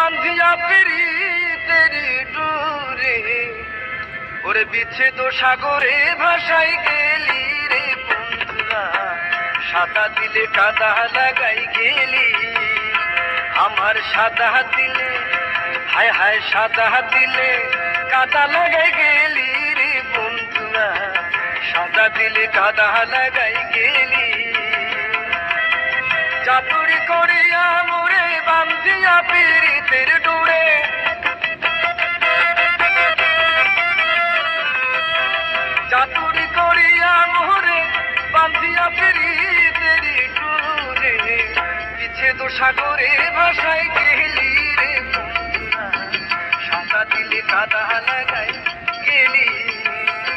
বান্ধিয়া প্রীতের ডোরে ওরে বিচ্ছেদ সাগরে ভাসাই গেলি রে বন্ধুরা, সাদা দিলে কাদা লাগাই গেলি আমার সাদা দিলে, হায় হায় সাদা দিলে কাদা লাগাই গেলি রে বন্ধুরা, সাদা দিলে কাদা লাগাই গেলি। চাতুরি করিয়া মোরে বান্ধিয়া প্রীতের ডোরে, চাতুরি করিয়া মোরে বান্ধিয়া প্রীতের ডোরে বিচ্ছেদ সাগরে ভাসাই গেলি রে বন্ধুরা, সাদা দিলে কাদা লাগাই গেলি।